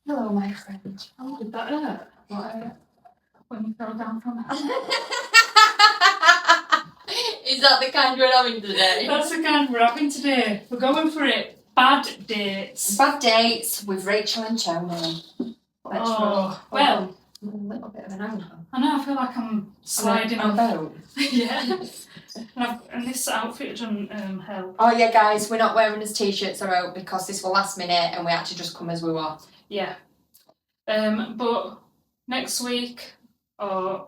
Hello, my friend. Oh, did that hurt? What? When you fell down from it? Is that the kind we're having today? That's the kind we're having today. We're going for it. Bad dates. Bad dates with Rachel and Tony. Let's roll. Well, A little bit of an angle. I know, I feel like I'm sliding on a off. boat. Yeah. And this outfit doesn't help. Oh yeah, guys, we're not wearing his t-shirts or out because this was last minute and we had to just come as we were. Yeah. But next week, or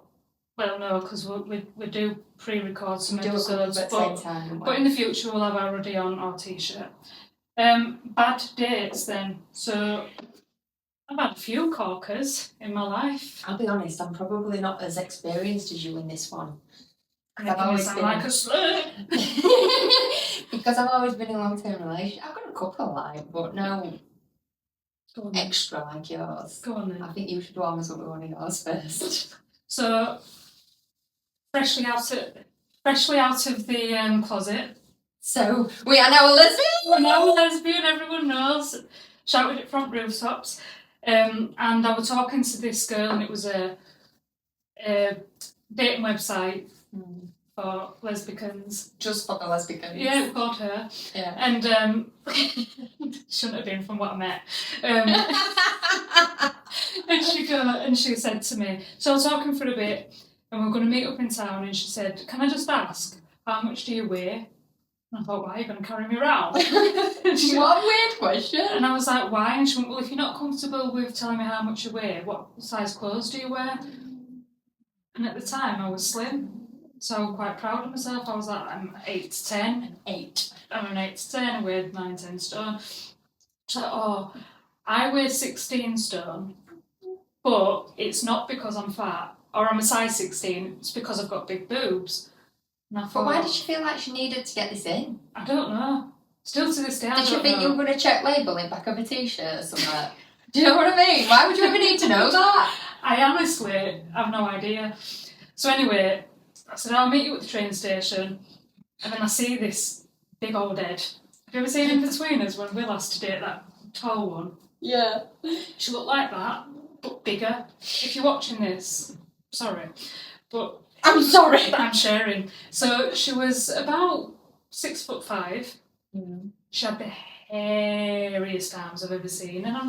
well, no, because we do pre-record some episodes, at the same time. but in the future we'll have our hoodie on or t-shirt. Bad dates then. So I've had a few corkers in my life. I'll be honest, I'm probably not as experienced as you in this one. I've always been like a slut. Because I've always been in long-term relationships. I've got a couple but no extra like yours. Go on then. I think you should warm us up with one of yours first. So freshly out of the closet. So we are now a lesbian. We're now a lesbian. Everyone knows. Shouted it from rooftops. And I was talking to this girl, and it was a dating website for lesbicans. Just for the lesbicans. Yeah, it called her. Yeah. And shouldn't have been from what I met. And she said to me, so I was talking for a bit, and we we're going to meet up in town, and she said, can I just ask, how much do you weigh? And I thought, why are you going to carry me around? What a weird question. And I was like, why? And she went, well, if you're not comfortable with telling me how much you weigh, what size clothes do you wear? And at the time, I was slim. So I was quite proud of myself. I was like, I'm 8 to 10. I'm an 8 to 10, I weighed 9, 10 stone. She's like, oh, I weigh 16 stone, but it's not because I'm fat, or I'm a size 16, it's because I've got big boobs. And I thought, but why did she feel like she needed to get this in? I don't know. Still to this day, I don't know. Did you think you were going to check label in back of a t-shirt or something? Do you know what I mean? Why would you ever need to know that? I honestly have no idea. So anyway, I said, I'll meet you at the train station. And then I see this big old head. Have you ever seen In Between Us when Will has to date that tall one? Yeah. She looked like that, but bigger. If you're watching this, sorry. But I'm sorry. I'm sharing. So she was about 6'5". She had the hairiest arms I've ever seen. And I'm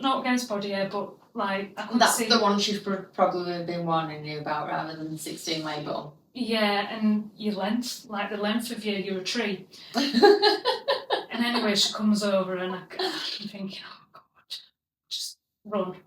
not against body hair, but like I could see. That's the one she's probably been warning you about rather than the 16 label. Yeah, and your length, like the length of you're a tree. And anyway, she comes over and I'm thinking, oh God, just run.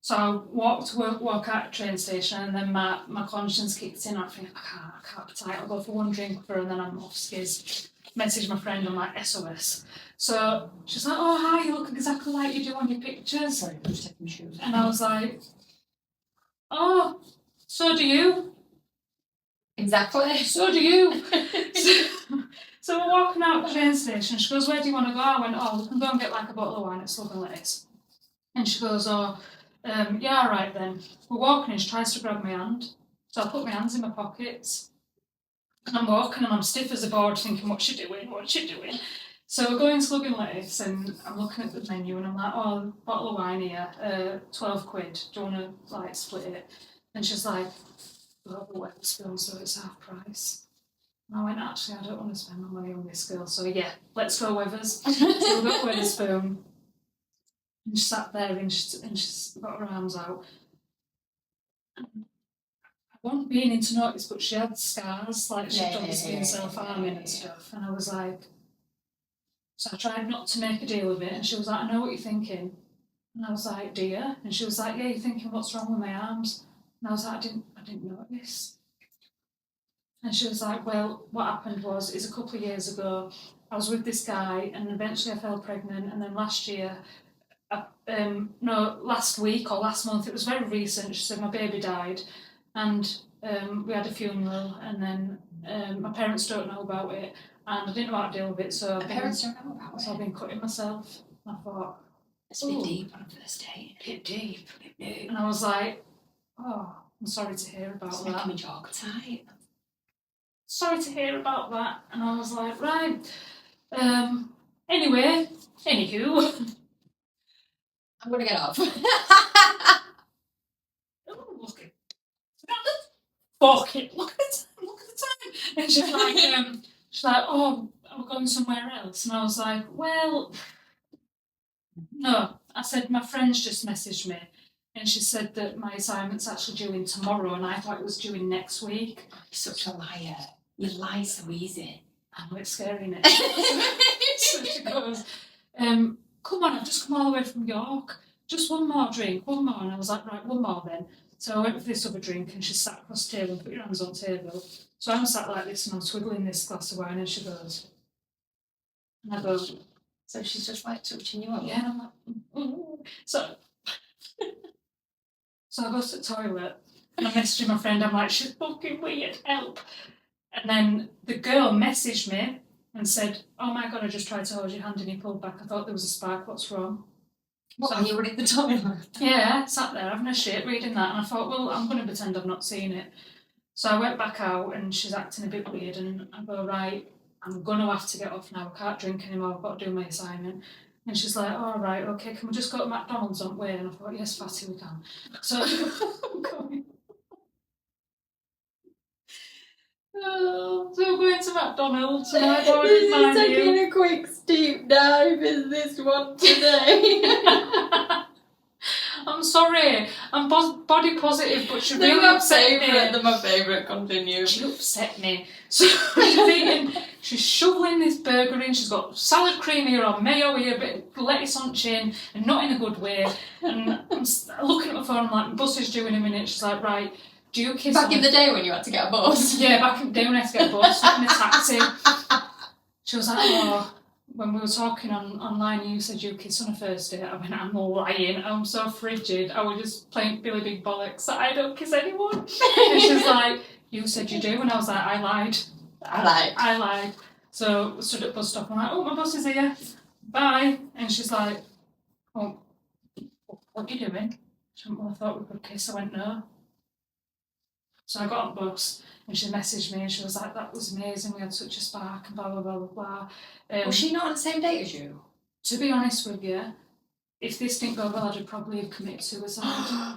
So I walk out the train station, and then my conscience kicked in. I think I can't be tight. I'll go for one drink for, and then I'm off skis. Message my friend, I'm like SOS. So she's like, oh hi, you look exactly like you do on your pictures. Sorry, I'm just taking my shoes. And I was like, oh, so do you. Exactly. So do you. So we're walking out the train station. She goes, where do you want to go? I went, oh, we can go and get like a bottle of wine at Slug and Lettuce. And she goes, oh, yeah, all right then. We're walking and she tries to grab my hand. So I put my hands in my pockets. And I'm walking and I'm stiff as a board thinking, what's she doing? So we're going Slug and Lettuce and I'm looking at the menu and I'm like, oh, bottle of wine here, 12 quid. Do you want to like split it? And she's like, well, the Wetherspoon, so it's half price. And I went, actually, I don't want to spend my money on this girl. So yeah, let's go Weathers. So we got Wetherspoon. And she sat there and she's got her arms out. I wasn't beginning to notice, but she had scars, like she'd obviously been self-harming and stuff. And I was like, so I tried not to make a deal of it. And she was like, I know what you're thinking. And I was like, do you? And she was like, yeah, you're thinking, what's wrong with my arms? And I was like, I didn't notice. And she was like, well, what happened was, a couple of years ago, I was with this guy and eventually I fell pregnant. And then last week or last month, it was very recent, she said my baby died. And we had a funeral and then my parents don't know about it and I didn't know how to deal with it. So parents don't know about it. So I've been cutting myself. And I thought, it's a bit deep on a first date. A bit deep. And I was like, oh, I'm sorry to hear about that. It's making me jog tight. Sorry to hear about that. And I was like, right. Anywho, I'm gonna get off. Oh, look at fuck it. Look at the time. Look at the time. And she's like, oh, I'm going somewhere else. And I was like, well, no. I said, my friend's just messaged me. And she said that my assignment's actually due in tomorrow, and I thought it was due in next week. You're such a liar. You lie so easy. I know it's scary, isn't it? So she goes, come on, I've just come all the way from York. Just one more drink, one more. And I was like, right, one more then. So I went for this other drink, and she sat across the table and put your hands on the table. So I'm sat like this, and I'm twiddling this glass of wine, and she goes, and I go, So she's just like touching you up. yeah, and I'm like, ooh. So I go to the toilet, and I'm messaging my friend, I'm like, she's fucking weird, help. And then the girl messaged me and said, oh my God, I just tried to hold your hand and you pulled back. I thought there was a spark, what's wrong? What, and you were in the toilet? Yeah, sat there having a shit, reading that, and I thought, well, I'm going to pretend I've not seen it. So I went back out, and she's acting a bit weird, and I go, right, I'm going to have to get off now. I can't drink anymore. I've got to do my assignment. And she's like, all right, okay, can we just go to McDonald's on the way? And I thought, yes, Fatty, we can. So I'm going. So we're going to McDonald's, and I've ordered my meal. a quick steep dive in this one today. I'm sorry, I'm body positive, but she really upset me. They're my favourite, continue. She upset me. So she's shoveling this burger in, she's got salad cream here or mayo here, a bit of lettuce on chin, and not in a good way. And I'm looking at my phone, I'm like, my bus is due in a minute. She's like, right, do you kiss Back in the day when you had to get a bus. Yeah, back in the day when I had to get a bus, in a taxi. She was like, oh, when we were talking online, you said you kissed on a first date. I went, I'm lying. I'm so frigid. I was just playing Billy Big Bollocks that I don't kiss anyone. And she's like, you said you do. And I was like, I lied. I lied. So we stood at the bus stop. I'm like, oh, my bus is here. Bye. And she's like, oh, what are you doing? She went, well, I thought we could kiss. I went, no. So I got on the bus, and she messaged me, and she was like, that was amazing, we had such a spark, and blah, blah, blah, blah, blah. Was she not on the same date as you? To be honest with you, if this didn't go well, I'd probably have committed suicide.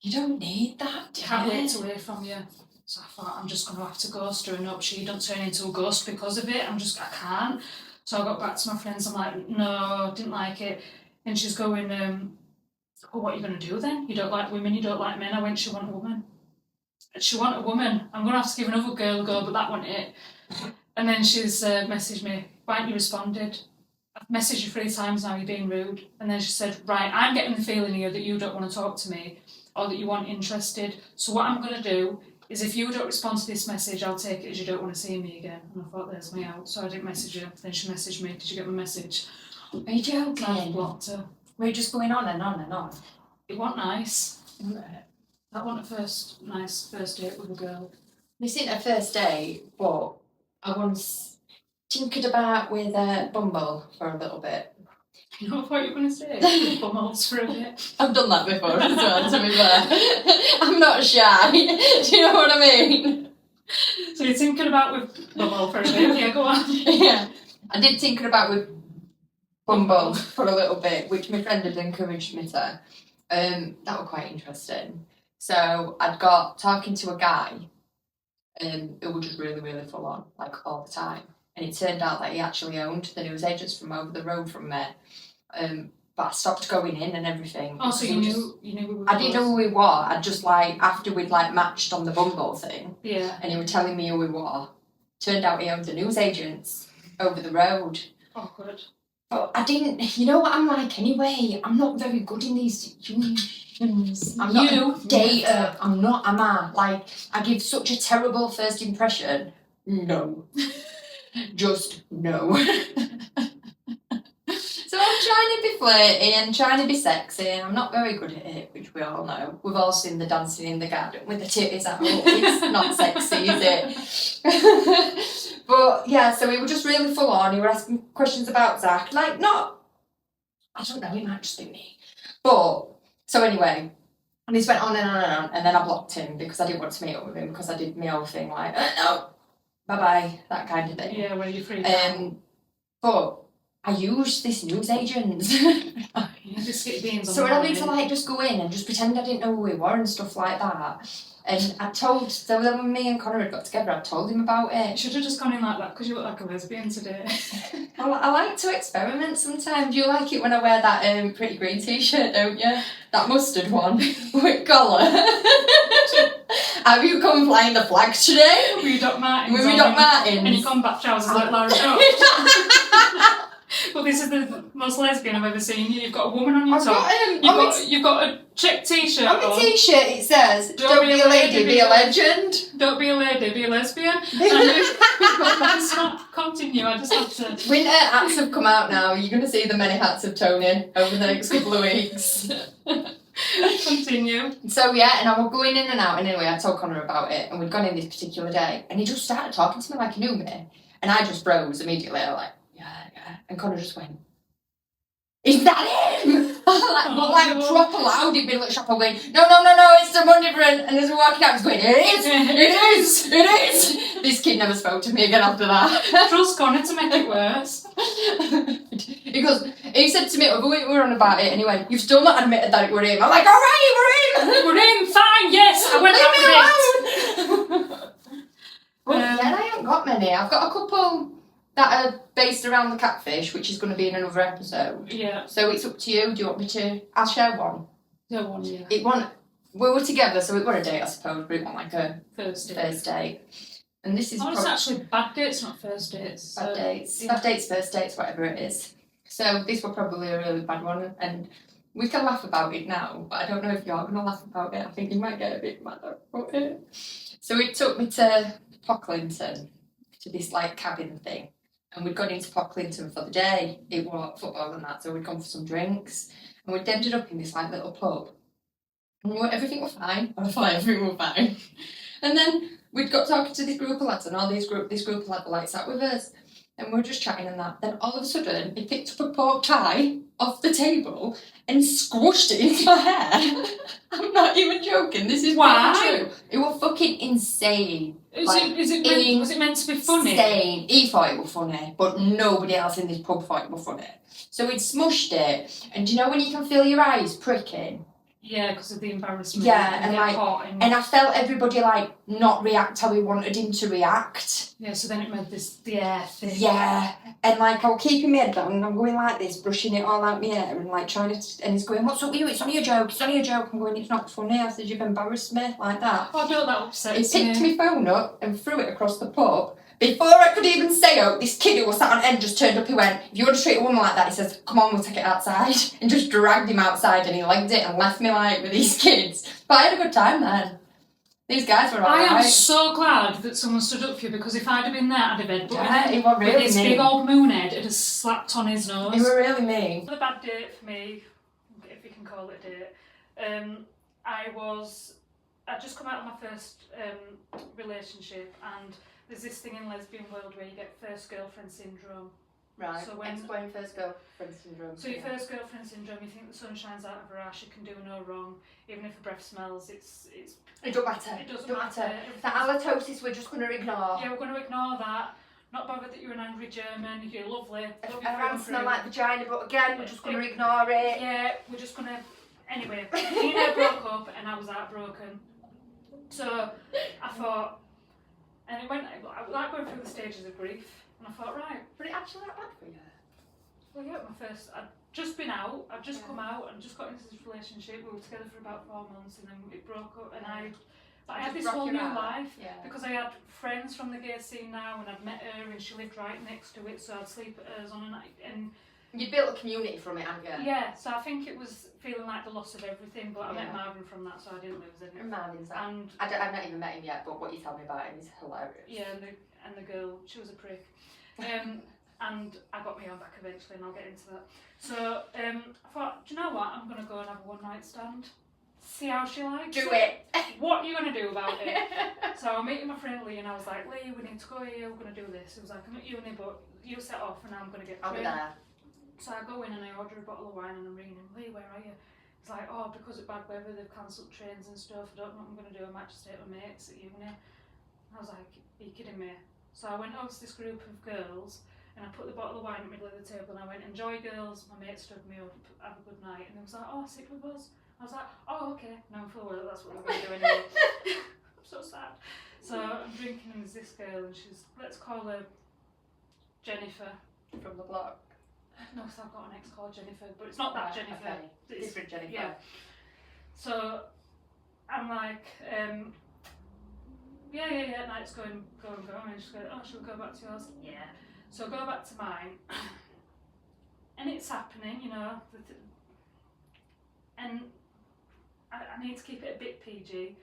You don't need that, do Can't you? wait to hear from you. So I thought, I'm just going to have to ghost her and hope she don't turn into a ghost because of it. I can't. So I got back to my friends, I'm like, no, didn't like it. And she's going, oh, what are you going to do then? You don't like women, you don't like men. I went, she want a woman. She want a woman. I'm going to have to give another girl a go, but that wasn't it. And then she's messaged me, why haven't you responded? I've messaged you 3 times now, you're being rude. And then she said, right, I'm getting the feeling here that you don't want to talk to me or that you aren't interested. So what I'm going to do is if you don't respond to this message, I'll take it as you don't want to see me again. And I thought, there's me out. So I didn't message her. Then she messaged me, did you get my message? Are you joking? I blocked her. We're just going on and on and on. It wasn't nice. That wasn't a nice first date with a girl. This isn't a first date, but I once tinkered about with Bumble for a little bit. You know what you were going to say? Bumbles for a bit. I've done that before as well, to be fair. I'm not shy. Do you know what I mean? So you're thinking about with Bumble for a bit? Yeah, go on. Yeah. I did tinker about with Bumble for a little bit, which my friend had encouraged me to. That was quite interesting. So I'd got talking to a guy who was just really, really full on, like all the time. And it turned out that he actually owned the newsagents from over the road from me. But I stopped going in and everything. Oh, so you knew who we I didn't know who he was. I just after we'd matched on the Bumble thing. Yeah. And he was telling me who he was. Turned out he owned the newsagents over the road. Oh, good. But I didn't, you know what I'm like anyway? I'm not very good in these situations. I'm not a dater. I'm not, am I? I give such a terrible first impression. No. Just no. So I'm trying to be flirty and trying to be sexy, and I'm not very good at it, which we all know. We've all seen the dancing in the garden with the titties out. It's not sexy, is it? But yeah, so we were just really full on. He were asking questions about Zach. I don't know, it might just be me. But, so anyway, and this went on and on and on, and then I blocked him because I didn't want to meet up with him because I did my whole thing no, bye-bye, that kind of thing. Yeah, when you're free. But I use this newsagent. Biscuit beans on So the I need to morning. like just go in and just pretend I didn't know who we were and stuff like that. And so then when me and Connor had got together, I told him about You it. should have just gone in like that because you look like a lesbian today. I like to experiment sometimes. You like it when I wear that pretty green t-shirt, don't you? That mustard one with collar. Have you come flying the flags today? Were you Doc Martens? Were we Doc Martens? And you combat trousers like Lara Croft. Well, this is the most lesbian I've ever seen. You've got a woman on your top. You've got a check t-shirt on my t-shirt it says, don't be a lady, be a legend. Don't be a lady, be a lesbian. And you've got that. Continue, I just have to... Winter hats have come out now. You're going to see the many hats of Tony over the next couple of weeks. Continue. So yeah, and I was going in and out, and anyway I told Connor about it, and we'd gone in this particular day, and he just started talking to me like he knew me, and I just froze immediately. I was like, yeah, and Connor just went, is that him? But proper loud, he'd been like shop going, no, it's someone different. And as we're walking out, he's going, it is. This kid never spoke to me again after that. Trust Connor to make it worse. He said to me, we were on about it anyway, you've still not admitted that it were him. I'm like, alright, we're him. We're him, fine, yes, I went Leave me alone. Well, yeah, I haven't got many. I've got a couple that are based around the catfish, which is going to be in another episode. Yeah. So it's up to you. Do you want me to? I'll share one. Yeah, one, yeah. We were together, so it were a date, I suppose, but it wasn't like a first date. And this is it's actually bad dates, not first dates. Bad dates. Yeah. Bad dates, first dates, whatever it is. So this was probably a really bad one, and we can laugh about it now, but I don't know if you're going to laugh about it. I think you might get a bit mad about it. So it took me to Pocklington, to this like cabin thing. And we'd gone into Pocklington for the day. It was football and that, so we'd gone for some drinks. And we'd ended up in this like little pub. And everything was fine. I thought everything was fine. And then we'd got talking to this group of lads, and all this group of lads were like sat with us. And we were just chatting and that. Then all of a sudden, he picked up a pork pie off the table and squashed it into my hair. I'm not even joking. This is true. It was fucking insane. Was it meant to be funny? Insane. He thought it was funny, but nobody else in this pub thought it was funny. So he'd smushed it, and do you know when you can feel your eyes pricking? Yeah, because of the embarrassment. Yeah, and I felt everybody like not react how we wanted him to react. Yeah, so then it made the air thing. Yeah, and like I'll keep my head down and I'm going like this, brushing it all out my hair and like trying to, and he's going, what's up with you? It's only a joke. I'm going, it's not funny. I said, you've embarrassed me like that. Oh, no, that upsets me. He picked my phone up and threw it across the pub. Before I could even say out, this kid who was sat on end just turned up. He went, if you want to treat a woman like that, he says, come on, we'll take it outside. And just dragged him outside, and he legged it and left me like with these kids. But I had a good time then. These guys were alright. I am so glad that someone stood up for you, because if I'd have been there, I'd have headbutted him. Really with his big old moon head, it'd have slapped on his nose. It were really mean. The bad date for me, if you can call it a date, I'd just come out of my first relationship, and there's this thing in lesbian world where you get first girlfriend syndrome. Right, so explain first girlfriend syndrome. So your first girlfriend syndrome, you think the sun shines out of her ass, you can do no wrong. Even if the breath smells, it don't matter. It doesn't matter. The halitosis we're just going to ignore. Yeah, we're going to ignore that. Not bothered that you're an angry German, you're lovely. Her hands smell like vagina, but again, we're just going to ignore it. Yeah, we're just going to... Anyway, me and her broke up and I was heartbroken. So I thought... And it went... I like going through the stages of grief. And I thought, right... But it actually that bad for you? Well, yeah, I'd just been out, I'd just come out and just got into this relationship. We were together for about 4 months and then it broke up, and I had this whole new life because I had friends from the gay scene now, and I'd met her and she lived right next to it, so I'd sleep at hers on a night. And you built a community from it, haven't you? Yeah, so I think it was feeling like the loss of everything, but I met Marvin from that, so I didn't lose anything. Marvin's that. And I've not even met him yet, but what you tell me about him is hilarious. Yeah, and the girl, she was a prick. And I got my own back eventually, and I'll get into that. So I thought, do you know what? I'm going to go and have a one-night stand. See how she likes it. Do it. What are you going to do about it? So I'm meeting my friend Lee, and I was like, Lee, we need to go here, we're going to do this. He was like, I'm at uni, but you set off, and I'm going to get I'll be there. So I go in and I order a bottle of wine, and I'm ringing him, Lee, where are you? He's like, oh, because of bad weather, they've cancelled trains and stuff. I don't know what I'm going to do. I might just stay with my mates at uni. And I was like, are you kidding me? So I went over to this group of girls, and I put the bottle of wine in the middle of the table and I went, enjoy girls, my mate stood me up, have a good night. And they was like, oh, sit with us. I was like, oh, okay. Now I'm full well, that's what we're going to do anyway. I'm so sad. So I'm drinking and there's this girl and she's, let's call her Jennifer. From the block. No, because I've got an ex called Jennifer, but it's not that Jennifer. Okay. It's Different Jennifer. Yeah. So I'm like, yeah, night's going. And she's going, oh, shall we go back to yours? Yeah. So I go back to mine, and it's happening, you know. And I need to keep it a bit PG.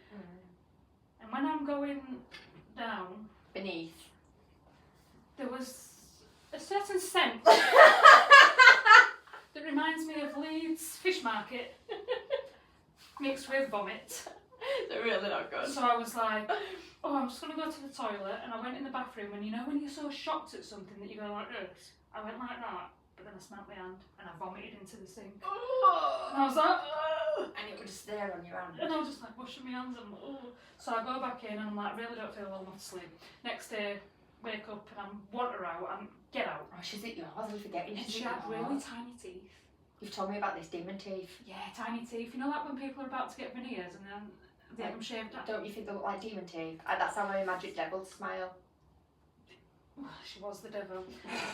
And when I'm going down, Beneath. there was a certain scent that reminds me of Leeds Fish Market mixed with vomit. They're really not good. So I was like, oh, I'm just going to go to the toilet, and I went in the bathroom, and you know when you're so shocked at something that you go like this? I went like that, but then I smelt my hand, and I vomited into the sink. And I was like, and it was just there on your hand. and I was just like washing my hands, and so I go back in, and I'm like, really don't feel well enough to sleep. Next day, wake up, and I want her out, and get out. Oh, she's at yours, I was forgetting. And she had really tiny teeth. You've told me about this demon teeth. Yeah, tiny teeth. You know, like when people are about to get veneers, and then they have them shaved down. Don't you think they look like demon teeth? That's how my magic devil smile. She was the devil.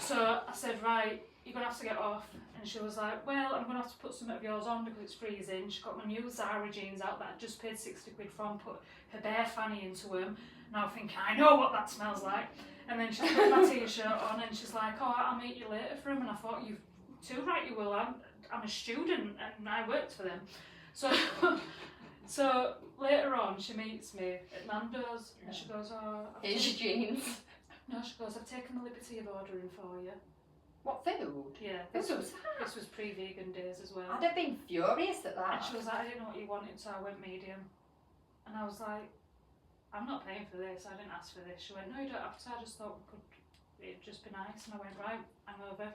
So I said, right, you're going to have to get off. And she was like, well, I'm going to have to put some of yours on because it's freezing. She got my new Zara jeans out that I just paid 60 quid for and put her bare fanny into them. Now I think, I know what that smells like. And then she put my t-shirt on and she's like, oh, I'll meet you later for them. And I thought, you too right you will. I'm a student and I worked for them. So later on, she meets me at Nando's and she goes, oh, here's your jeans. No, she goes, I've taken the liberty of ordering for you. What food? Yeah, This this was was pre-vegan days as well. I'd have been furious at And that. she was like, I didn't know what you wanted, so I went medium. And I was like, I'm not paying for this, I didn't ask for this. She went, no, you don't have to, I just thought it'd just be nice. And I went, right, I'm over.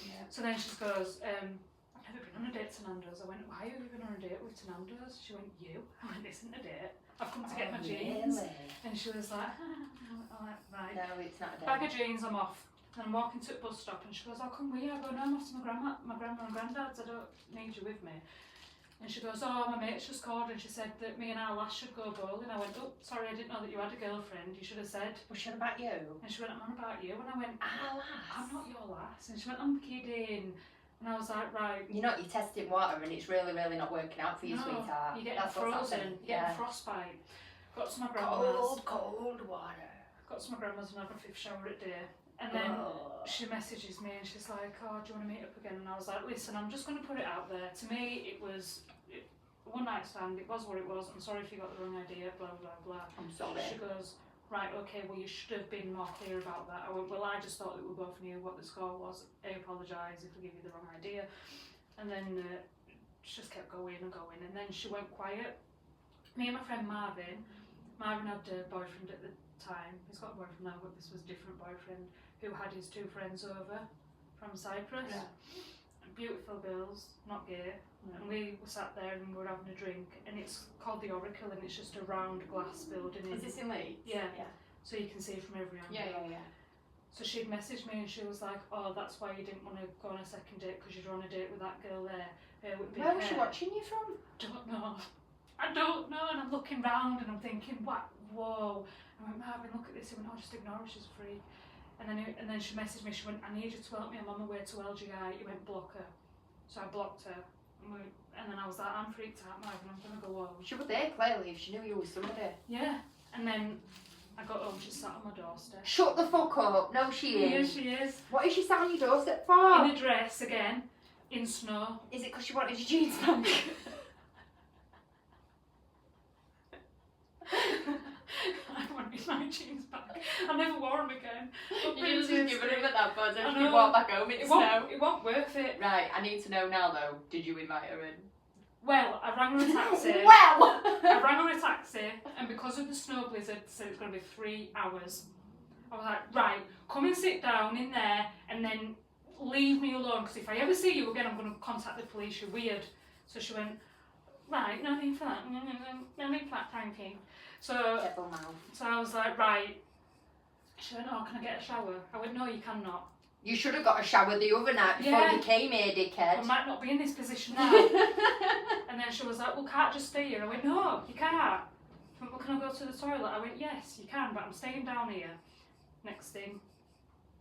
Yeah. So then she goes, I've never been on a date to Nando's. I went, why have you been on a date with Nando's? She went, you? I went, this isn't a date. I've come to get my jeans. Really? And she was like, I'm like, right. No, it's not a Bag date. of jeans, I'm off. And I'm walking to the bus stop and she goes, oh, come with you. I go, no, I'm off to my grandma and granddad's. I don't need you with me. And she goes, oh, my mate's just called and she said that me and our lass should go bowling. I went, oh, sorry, I didn't know that you had a girlfriend. You should have said. Was she on about you? And she went, I'm on about you. And I went, Ah, I'm not your lass. And she went, I'm kidding. And I was like, right. You're not, you're testing water and it's really, really not working out for you, No, sweetheart. you're getting That's what's frozen, happened. you're getting frostbite. Got to my grandma's. Cold water. Got to my grandma's and had a fifth shower at day. And then she messages me and she's like, oh, do you want to meet up again? And I was like, listen, I'm just going to put it out there. To me, it was one night stand. It was what it was. I'm sorry if you got the wrong idea, blah, blah, blah. I'm sorry. She goes, right, okay, well, you should have been more clear about that. I went, well, I just thought that we both knew what the score was. I apologise if I give you the wrong idea. And then she just kept going and going. And then she went quiet. Me and my friend Marvin had a boyfriend at the time. He's got a boyfriend now, but this was a different boyfriend who had his two friends over from Cyprus. Yeah. Beautiful girls, not gay. And we were sat there and we were having a drink. And it's called the Oracle and it's just a round glass building. Is this in Leeds? Yeah. Yeah. So you can see it from every angle. Yeah. So she'd messaged me and she was like, oh, that's why you didn't want to go on a second date because you're on a date with that girl there. With big Where was hair. she watching you from? I don't know. And I'm looking round and I'm thinking, what? Whoa. I went, Marvin, look at this. He went, oh, just ignore her, she's a freak. And then she messaged me, she went, I need you to help me, I'm on my way to LGI. He went, block her. So I blocked her. And then I was like, I'm freaked out, Marvin, I'm going to go home. She was there clearly if she knew you were somebody. Yeah. And then I got home, she sat on my doorstep. Shut the fuck up. No, she Yeah, is. she is. What is she sat on your doorstep for? In a dress again, in snow. Is it because she wanted your jeans back? I wanted my jeans back. I never wore them again. You just given him at that point, I and know. you walk back home in snow. It won't worth it. Right, I need to know now though, did you invite her in? Well, I rang her a taxi. Well! I rang her a taxi, and because of the snow blizzard, said it's going to be 3 hours. I was like, right, come and sit down in there, and then leave me alone, because if I ever see you again, I'm going to contact the police, you're weird. So she went, right, no need for that, no need for that, thank you. So Devil mouth. I was like, right, She went, oh, can I get a shower? I went, no, you cannot. You should have got a shower the other night before Yeah. you came here, I dickhead. might not be in this position now. And then she was like, well, can't just stay here. I went, no, you can't. She went, well, can I go to the toilet? I went, yes, you can, but I'm staying down here. Next thing,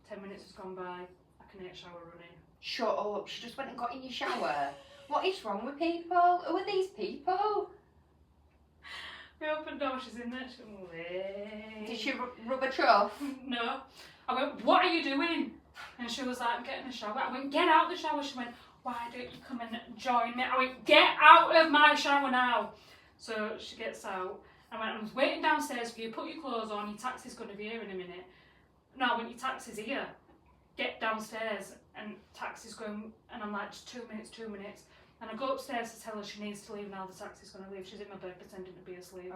10 minutes has gone by, I can hear a shower running. Shut up, she just went and got in your shower. What is wrong with people? Who are these people? We opened the door, she's in there, she went, wait. Did she rub a trough? No. I went, what are you doing? And she was like, I'm getting a shower. I went, get out the shower. She went, why don't you come and join me? I went, get out of my shower now. So she gets out. I went, I'm waiting downstairs for you. Put your clothes on. Your taxi's going to be here in a minute. No, I went, your taxi's here. Get downstairs. And taxi's going, and I'm like, just 2 minutes, 2 minutes. And I go upstairs to tell her she needs to leave now. The taxi's going to leave. She's in my bed pretending to be asleep.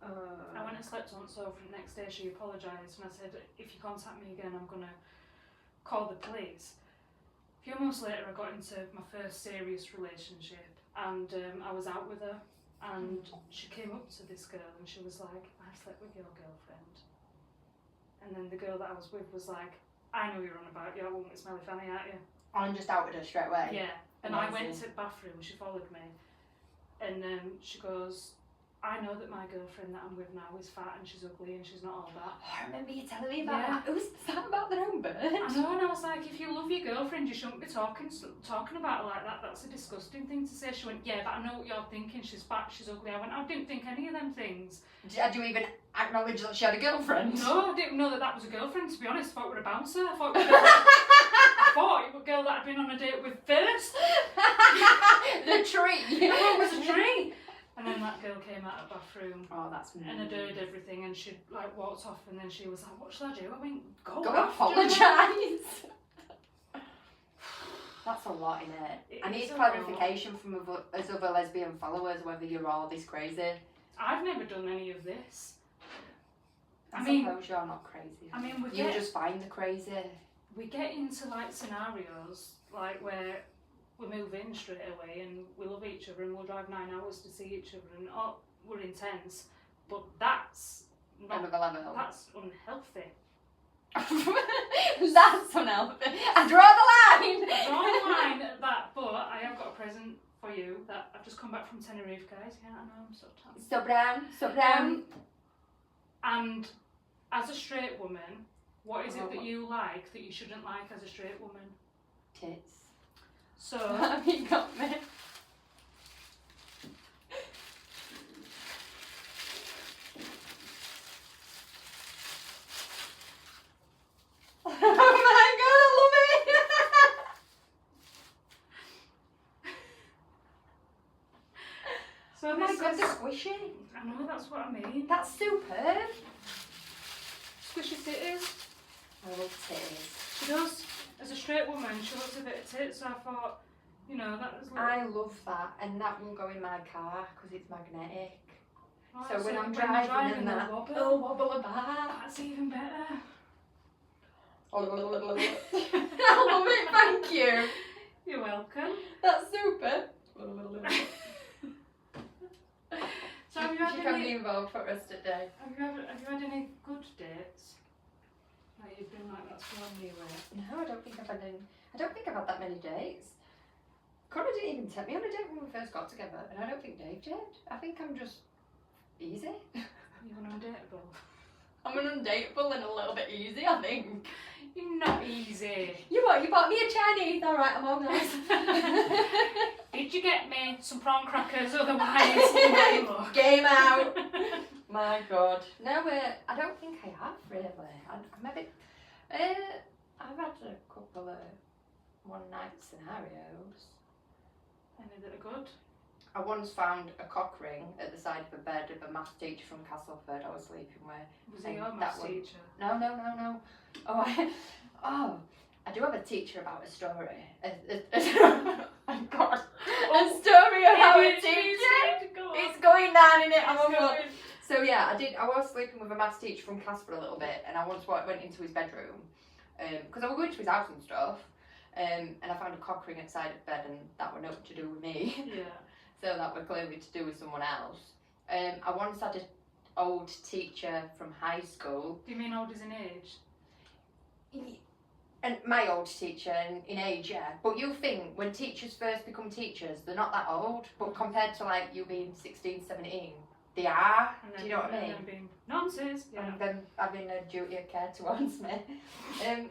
I went and slept on the sofa, and the next day she apologised, and I said, if you contact me again, I'm going to call the police. A few months later, I got into my first serious relationship, and I was out with her, and she came up to this girl, and she was like, I slept with your girlfriend. And then the girl that I was with was like, I know you're on about, you're one with Smelly Fanny, aren't you? I'm just outed her straight away. Yeah. And I went Amazing. to the bathroom, she followed me, and she goes, I know that my girlfriend that I'm with now is fat and she's ugly and she's not all that. Oh, I remember you telling me about Yeah. that. Who's that about their own bird? I know, and I was like, if you love your girlfriend, you shouldn't be talking about her like that. That's a disgusting thing to say. She went, yeah, but I know what you're thinking. She's fat, she's ugly. I went, I didn't think any of them things. Had you even acknowledged that she had a girlfriend? No, I didn't know that that was a girlfriend, to be honest. I thought it was a bouncer. I thought it was a girl that I'd been on a date with first. The tree. I thought it was a tree. And then that girl came out of the bathroom. Oh, that's And I did everything, and she like walked off, and then she was like, "What shall I do?" I went, "Go apologise. That's a lot in it. I need is a clarification from as other lesbian followers whether you're all this crazy. I've never done any of this. I suppose you're not crazy. I mean, you just find the crazy. We get into like scenarios like where we move in straight away and we love each other and we'll drive 9 hours to see each other and we're intense, but that's not. Another level. That's unhealthy. That's unhealthy. I draw the line. I draw the line at that, but I have got a present for you that I've just come back from Tenerife, guys. Yeah, I know, I'm so tired. So brown. And as a straight woman, what is it that you like that you shouldn't like as a straight woman? Tits. So, Have you got me? Oh my god, I love it! so Oh my this god, is, they're squishy. I know, that's what I mean. That's superb. Squishy titties. I love titties. She does. As a straight woman, she loves a bit of tits, so I thought, you know, that was like... I love that, and that will go in my car because it's magnetic. Oh, So when I'm you're driving and they'll that, wobble. oh, wobble about. That's even better. I love it, thank you. You're welcome. That's super. So have you had She can be any... involved for the rest of the day. Have you had any good dates? Like you've been like, that's one you with? No, I don't think I've had that many dates. Connor didn't even take me on a date when we first got together, and I don't think Dave did. I think I'm just easy. You're undateable. I'm an undateable and a little bit easy, I think. You're not easy. You what? You bought me a Chinese? Alright, I'm organised. Did you get me some prawn crackers? Otherwise, you might look. Game out. My god. No, I don't think I have really. Maybe. I've had a couple of one night scenarios. Any that are good? I once found a cock ring at the side of a bed of a maths teacher from Castleford I was sleeping with. Was he And your that maths one- teacher? No. Oh, I do have a teacher about a story. Oh god. A story about a teacher. It's going down in it. I'm on one. So yeah, I was sleeping with a maths teacher from class for a little bit, and I once went into his bedroom because I was going to his house and stuff, and I found a cock ring at the side of the bed, and that were nothing to do with me. Yeah. So that were clearly to do with someone else. I once had old teacher from high school. Do you mean old as in age? And my old teacher in age, yeah. But you think when teachers first become teachers, they're not that old. But compared to like you being 16, 17, they are. Do you know what I mean? And then being nonsense. Yeah. And them having a duty of care towards me.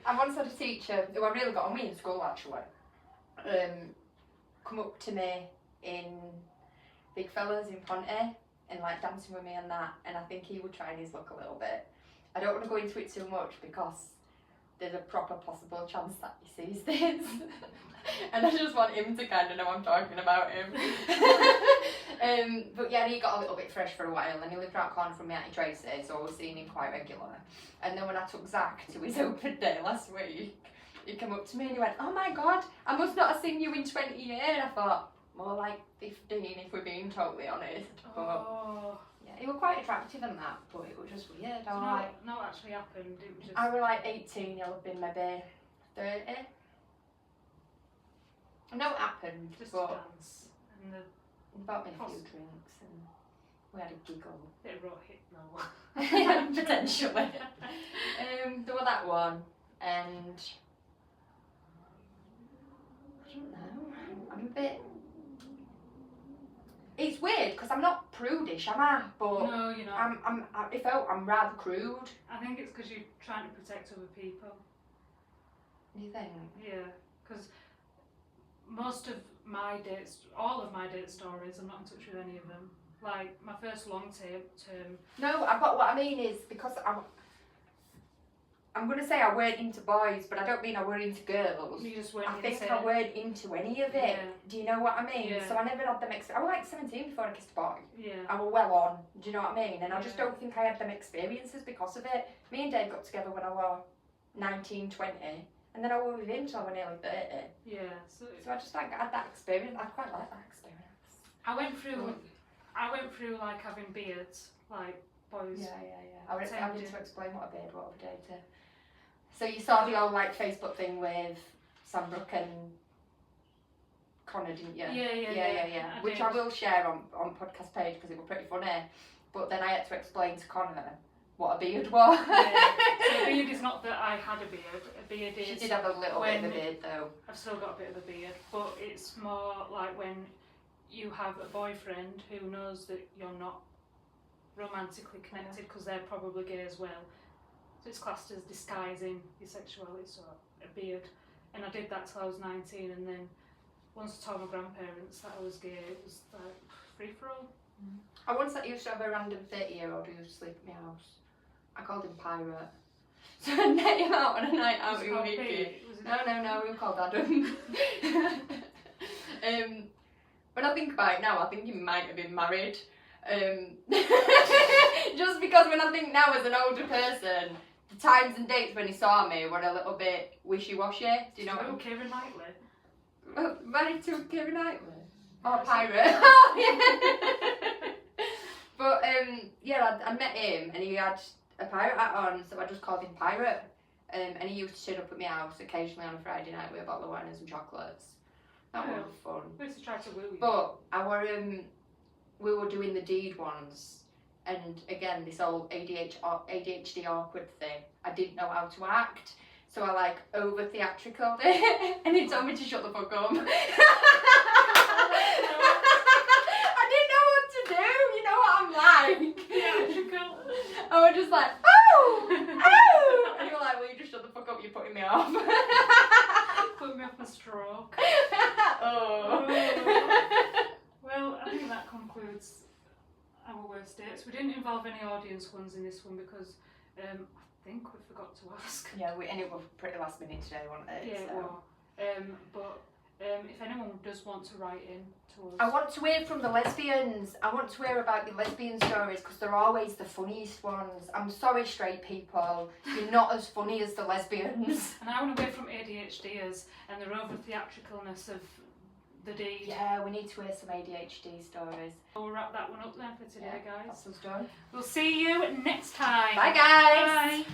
I once had a teacher who I really got on with in school actually. Come up to me in Big Fellas in Ponty and like dancing with me and that, and I think he would try his luck a little bit. I don't want to go into it too much because there's a proper possible chance that he sees this. And I just want him to kind of know I'm talking about him. But yeah, he got a little bit fresh for a while and he lived right corner from me, Auntie Tracy, so I was seeing him quite regular. And then when I took Zach to his open day last week, he came up to me and he went, "Oh my God, I must not have seen you in 20 years. I thought, more like 15 if we're being totally honest. Oh. Yeah, he was quite attractive and that, but it was just weird. So no, actually happened. It was just. I was like 18, he'll have been maybe 30. I know it happened, Just but a dance. And the he bought me a few drinks and we had a giggle. bit of rock hit now. Potentially. There was that one, and I don't know. I'm a bit. It's weird because I'm not prudish, am I? But No, you're not. I'm rather crude. I think it's because you're trying to protect other people. You think? Yeah, because most of my dates, all of my date stories, I'm not in touch with any of them. Like my first long term. No, but what I mean is because I'm gonna say I weren't into boys, but I don't mean I weren't into girls. You just weren't I think into I weren't into any of it. Yeah. Do you know what I mean? Yeah. So I never had them. I was like 17 before I kissed a boy. Yeah. I was well on. Do you know what I mean? And I just Yeah. don't think I had them experiences because of it. Me and Dave got together when I was 19, 20, and then I was with him till I was nearly 30. Yeah. So So I just like had that experience. I quite like that experience. I went through like having beards, like boys. Yeah. I need Tended. to explain what a beard, what a data. So you saw the old like Facebook thing with Sam Brooke and Connor, didn't you? Yeah. Which did. I will share on podcast page because it was pretty funny. But then I had to explain to Connor what a beard was. Yeah. So a beard is not that I had a beard. A beard is. She did have a little bit of a beard though. I've still got a bit of a beard, but it's more like when you have a boyfriend who knows that you're not romantically connected because they're probably gay as well. So it's classed as disguising your sexuality, so a beard. And I did that till I was 19, and then once I told my grandparents that I was gay, it was like free for all. I once used to have a random 30-year-old who used to sleep in my house. I called him Pirate. So I met him out on a night out Was it with called Vicky. Pete? Was it- No, we were called Adam. When I think about it now, I think he might have been married. Just because when I think now as an older person, the times and dates when he saw me were a little bit wishy-washy. Do you know what I Oh, mean? Kevin Knightley. Married to Keira Knightley? Or Yes. Pirate? But yeah, I met him and he had a pirate hat on, so I just called him Pirate. And he used to turn up at my house occasionally on a Friday night with a bottle of wine and some chocolates. That Oh. was fun. I used to try to woo you. But we were doing the deed ones, and again this old ADHD awkward thing. I didn't know how to act, so I like over theatrical it, and he told me to shut the fuck up. I didn't know what to do. You know what I'm like. Theatrical. I was just like, oh, and you were like, "Will you just shut the fuck up? You're putting me off." Put me off a stroke. Oh. Well, I think that concludes our worst dates. We didn't involve any audience ones in this one because I think we forgot to ask. Yeah, and it was pretty last minute today, wasn't it? Yeah, So. well, but if anyone does want to write in to us, I want to hear from the lesbians. I want to hear about your lesbian stories because they're always the funniest ones. I'm sorry, straight people, you're not as funny as the lesbians. and I want to hear from ADHDers and their over theatricalness of the deed. Yeah, we need to hear some ADHD stories. We'll wrap that one up then for today, guys. That's us done. We'll see you next time. Bye, guys. Bye.